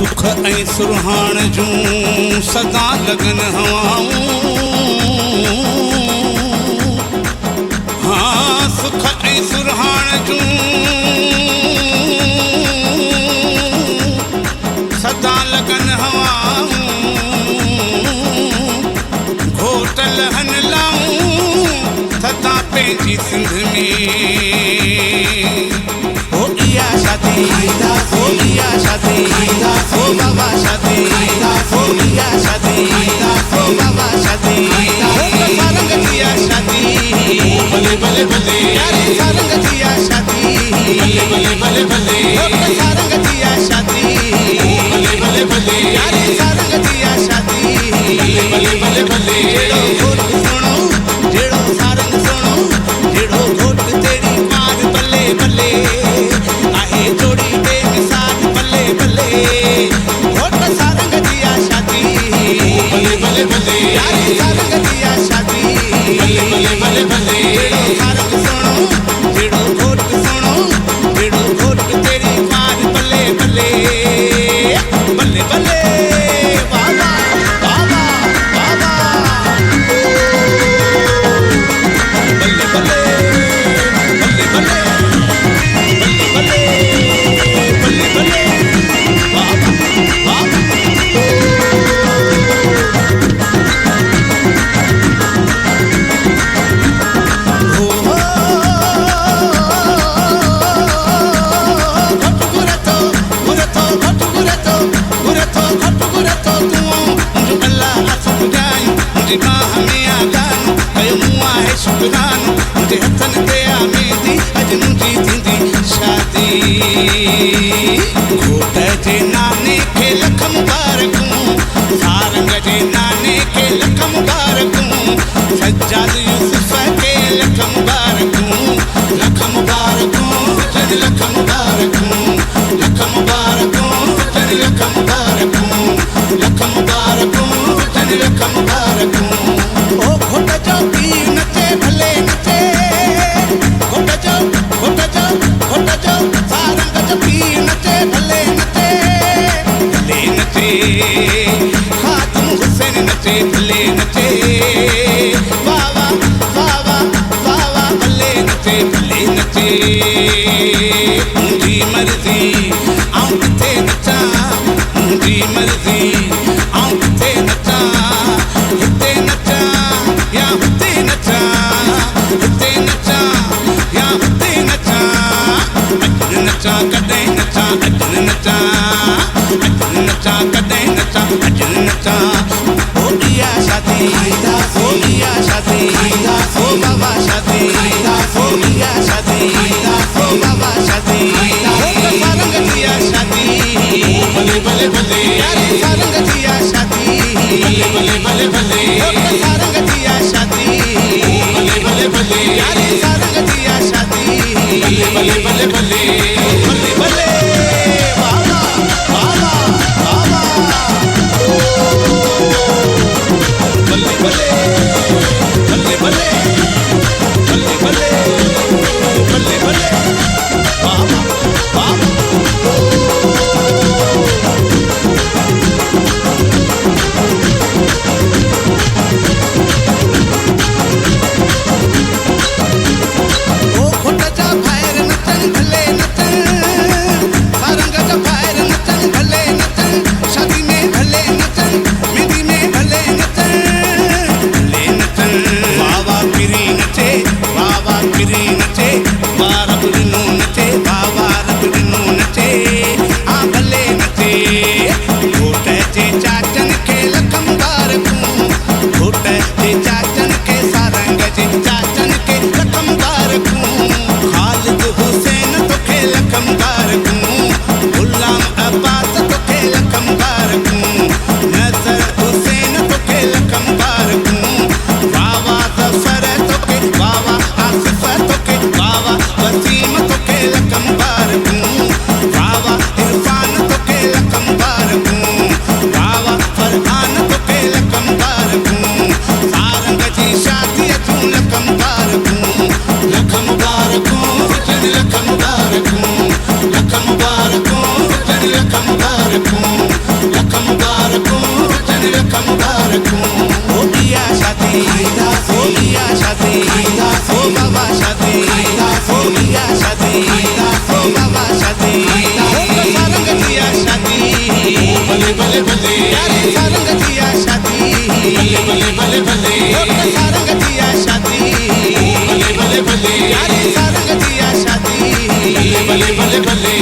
सुख ऐं सुरहाण जूं सदा लगन हवाऊं। हाँ सुख ऐं सुरहाण जूं सदा लगन हवाऊं। घोट लहन लाऊं थदा पंहिंजी सिंध में। हो इया शादी हो इया शादी हो बाबा शादी हो इया शादी हो बाबा शादी हो सारंग जिया शादी। भले भले भले यारे सारंग जिया शादी। भले भले भले हो सारंग जिया शादी। भले भले भले यारे सारंग जिया शादी। भले भले भले जेड़ो घोट सुनो जेड़ो सारंग सुनो जेड़ो घोट तेरी पार बल्ले बल्ले आहे जोड़ी बेमिसाल बल्ले बल्ले घोट सारंग जिया शादी। भले भले भले यारे सारंग जिया शादी। भले भले भले जेड़ो सारंग सुनो जेड़ो घोट सुनो जेड़ो घोट तेरी पार बल्ले बल्ले बल्ले बल्ले। बाबा बाबा बाबा बल्ले बल्ले बल्ले बल्ले बल्ले बल्ले बल्ले बाबा बाबा। शुक्रानो मुझे हथन ते आमेदी अज मुझी थींदी शादी। घोट जे नाने खे लख मुबारकूं सारंग जे नाने खे लख मुबारकूं सज्जाद यूसुफ खे लख मुबारकूं लख मुबारकूं जन लख मुबारकूं लख मुबारकूं जन लख मुबारकूं लख मुबारकूं जन लख मुबारकूं। ओ घोट जो पी नचे भले नचे घोट जो सारंग जो पी नचे भले नचे भले नचे खातून हुसैन नचे भले नचे बाबा बाबा बाबा भले नचे भले नचे। मुंहिंजी मर्ज़ी आऊं किथे नचां मुंहिंजी मर्ज़ी आऊं किथे नचां हिते नचां या हुते नचां हिते नचां या हुते नचां अॼु नचां कॾहिं नचां अॼु नचां अॼु नचां कॾहिं नचां अॼु नचां। हो इया शादी हो इया शादी हो बाबा शादी हो इया शादी हो बाबा शादी हो सारंग जिया शादी। भले भले भले यारे सारंग जिया शादी। भले भले भले हो सारंग जिया शादी। भले भले भले यारे सारंग जिया शादी। भले भले भले भले भले बाबा बाबा बाबा भले भले भले भले भले भले भले भले बाबा बाबा। ओ घोट जा फायर नचन भले नचन सारंग जा फायर नचन भले नचन शादी में भले नचन मेहंदी में भले नचन भले नचन। बाबा पिरी नचे बाबा पिरी नचे बारह बुलनो शादी हो बाबा शादी हो सारंग किया शादी भले भले भले प्यारे सारंग किया शादी भले भले भले हो सारंग किया शादी भले भले भले प्यारे सारंग किया शादी भले भले भले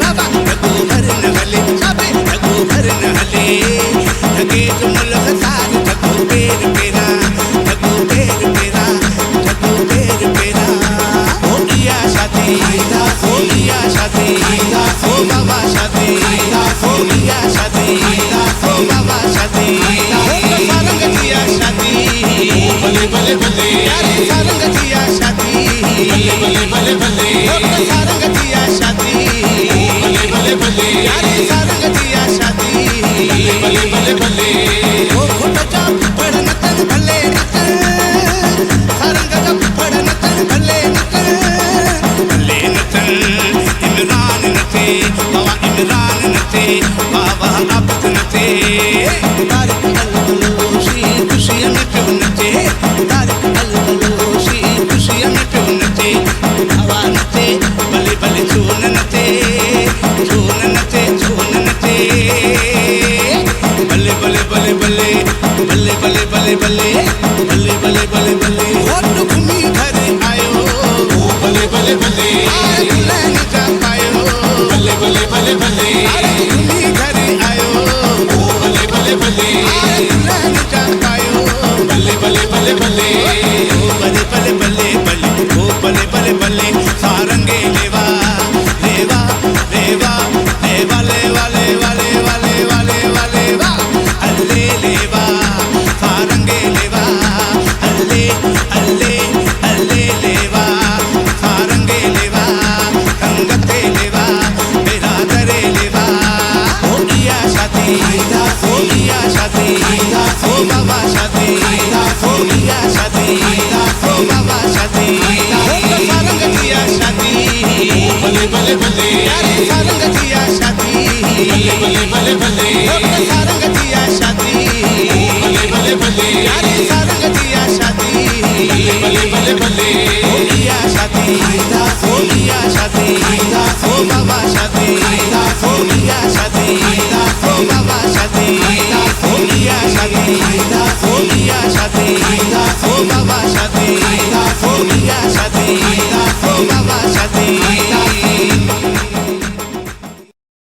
बाबा रघुवर न हले, अबे रघुवर न हले। शादी हो सारंग किया शादी बल्ले बल्ले बल्ले यारी सारंग किया शादी बल्ले बल्ले बल्ले हो सारंग किया शादी बल्ले बल्ले यारी सारंग किया शादी बल्ले बल्ले बल्ले ओ खोटा पड़ नचन भले नचन सारंग जब पड़ नचन भले नचन इमरान नचे बाबा इमरान नचे बाबा अब्द नचे तारिक अलगलोशी खुशियां में क्यों नचे तारिक अलगलोशी खुशियां में क्यों नचे हवा नचे बल्ले बल्ले झून नचे झून नचे झून नचे बल्ले बल्ले बल्ले बल्ले बल्ले बल्ले बल्ले बल्ले बल्ले बल्ले बल्ले बल्ले हो घूमी घर आयो बल्ले बल्ले बल्ले आए दुल्हन जा पायो बल्ले बल्ले बल्ले बल्ले घूमी घर आयो बल्ले बल्ले बल्ले आए दुल्हन जा पायो बल्ले बल्ले बल्ले बल्ले ओ बल्ले बल्ले बल्ले बल्ले ओ बल्ले बल्ले बल्ले सारंगे लेवा लेवा लेवा लेवा लेवा लेवा लेवा लेवा लेवा लेवा अल्ले लेवा सारंगे लेवा अल्ले अल्ले अल्ले लेवा सारंगे लेवा संगते लेवा बिरादरे लेवा हो इया शादी हो इया शादी हो बाबा शादी हो इया शादी हो बाबा शादी हो सारंग किया शादी बल्ले बल्ले बल्ले यारी सारंग किया शादी बल्ले बल्ले बल्ले हो सारंग किया शादी बल्ले बल्ले बल्ले यारी सारंग किया शादी बल्ले बल्ले बल्ले हो इया शादी हो इया शादी हो बाबा शादी हो इया शादी हो बाबा शादी हो इया शादी हो इया शादी हो बाबा शादी हो इया शादी हो बाबा शादी